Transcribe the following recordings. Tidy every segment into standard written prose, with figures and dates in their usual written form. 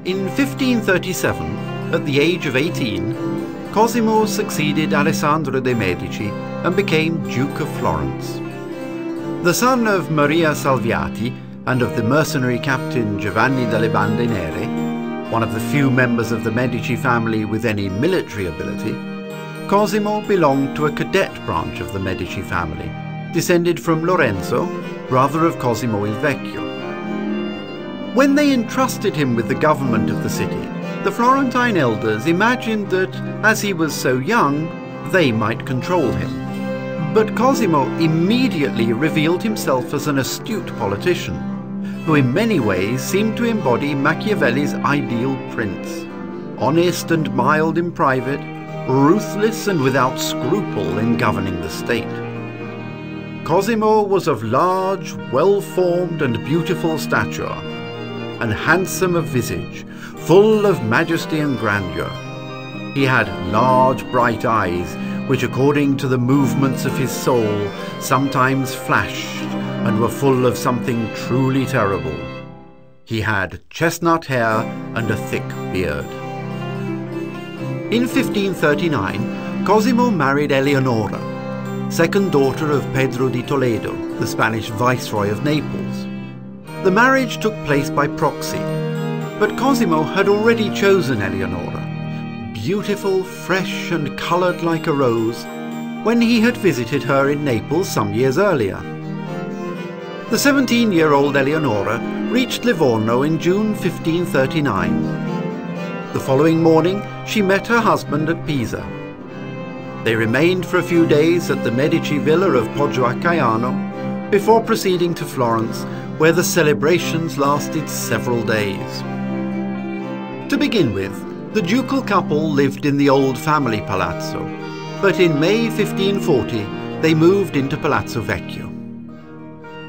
In 1537, at the age of 18, Cosimo succeeded Alessandro de' Medici and became Duke of Florence. The son of Maria Salviati and of the mercenary captain Giovanni delle Bande Nere, one of the few members of the Medici family with any military ability, Cosimo belonged to a cadet branch of the Medici family, descended from Lorenzo, brother of Cosimo il Vecchio. When they entrusted him with the government of the city, the Florentine elders imagined that, as he was so young, they might control him. But Cosimo immediately revealed himself as an astute politician, who in many ways seemed to embody Machiavelli's ideal prince, honest and mild in private, ruthless and without scruple in governing the state. Cosimo was of large, well-formed and beautiful stature, and handsome of visage, full of majesty and grandeur. He had large bright eyes, which according to the movements of his soul sometimes flashed and were full of something truly terrible. He had chestnut hair and a thick beard. In 1539, Cosimo married Eleonora, second daughter of Pedro di Toledo, the Spanish viceroy of Naples. The marriage took place by proxy, but Cosimo had already chosen Eleonora, beautiful, fresh and coloured like a rose, when he had visited her in Naples some years earlier. The 17-year-old Eleonora reached Livorno in June 1539. The following morning she met her husband at Pisa. They remained for a few days at the Medici villa of Poggio a Caiano before proceeding to Florence, where the celebrations lasted several days. To begin with, the ducal couple lived in the old family palazzo, but in May 1540 they moved into Palazzo Vecchio.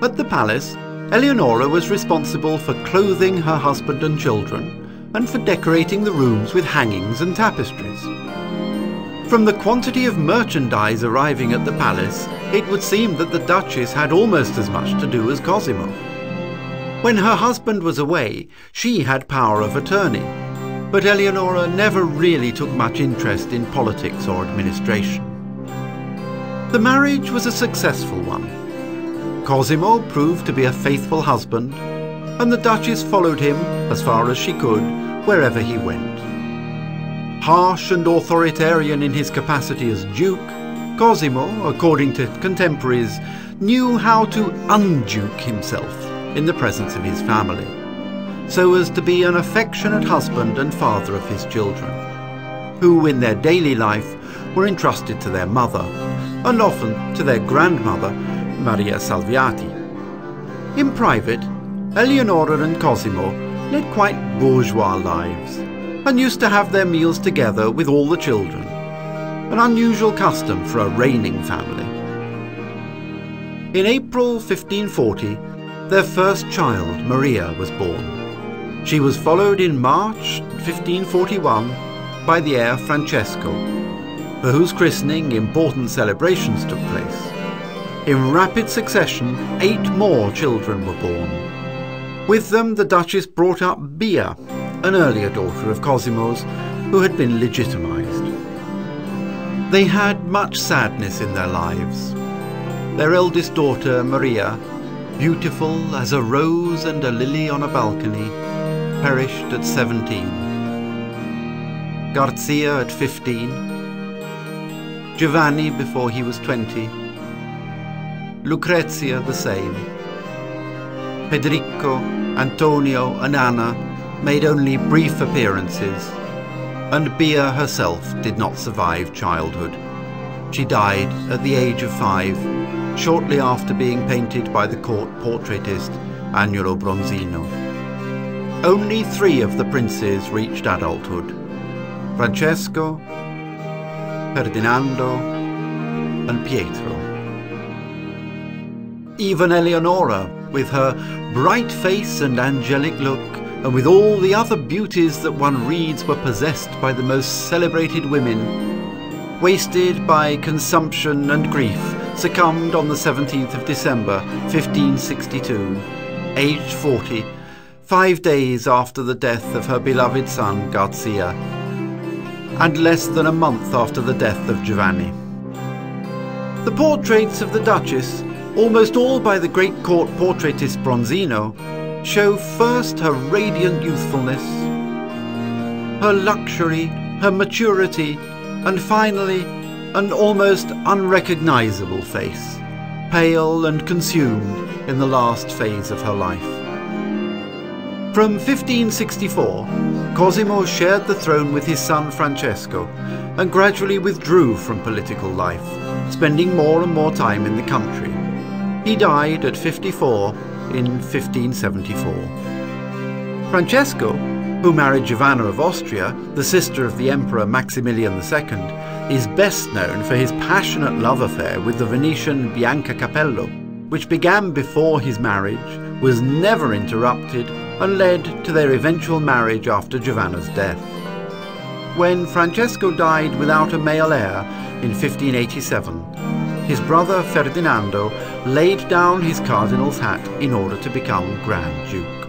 At the palace, Eleonora was responsible for clothing her husband and children and for decorating the rooms with hangings and tapestries. From the quantity of merchandise arriving at the palace, it would seem that the Duchess had almost as much to do as Cosimo. When her husband was away, she had power of attorney, but Eleonora never really took much interest in politics or administration. The marriage was a successful one. Cosimo proved to be a faithful husband, and the Duchess followed him, as far as she could, wherever he went. Harsh and authoritarian in his capacity as Duke, Cosimo, according to contemporaries, knew how to unduke himself in the presence of his family, so as to be an affectionate husband and father of his children, who in their daily life were entrusted to their mother, and often to their grandmother, Maria Salviati. In private, Eleonora and Cosimo led quite bourgeois lives, and used to have their meals together with all the children, an unusual custom for a reigning family. In April 1540, their first child, Maria, was born. She was followed in March 1541 by the heir Francesco, for whose christening important celebrations took place. In rapid succession, 8 more children were born. With them the Duchess brought up Bia, an earlier daughter of Cosimo's, who had been legitimized. They had much sadness in their lives. Their eldest daughter, Maria, beautiful as a rose and a lily on a balcony, perished at 17. Garzia at 15. Giovanni before he was 20. Lucrezia the same. Federico, Antonio and Anna made only brief appearances, and Bia herself did not survive childhood. She died at the age of 5, shortly after being painted by the court portraitist Agnolo Bronzino. Only 3 of the princes reached adulthood: Francesco, Ferdinando and Pietro. Even Eleonora, with her bright face and angelic look, and with all the other beauties that one reads were possessed by the most celebrated women, wasted by consumption and grief, succumbed on the 17th of December, 1562, aged 40, 5 days after the death of her beloved son Garcia, and less than a month after the death of Giovanni. The portraits of the Duchess, almost all by the great court portraitist Bronzino, show first her radiant youthfulness, her luxury, her maturity, and finally an almost unrecognizable face, pale and consumed in the last phase of her life. From 1564, Cosimo shared the throne with his son Francesco and gradually withdrew from political life, spending more and more time in the country. He died at 54 in 1574. Francesco, who married Giovanna of Austria, the sister of the Emperor Maximilian II, is best known for his passionate love affair with the Venetian Bianca Capello, which began before his marriage, was never interrupted, and led to their eventual marriage after Giovanna's death. When Francesco died without a male heir in 1587, his brother Ferdinando laid down his cardinal's hat in order to become Grand Duke.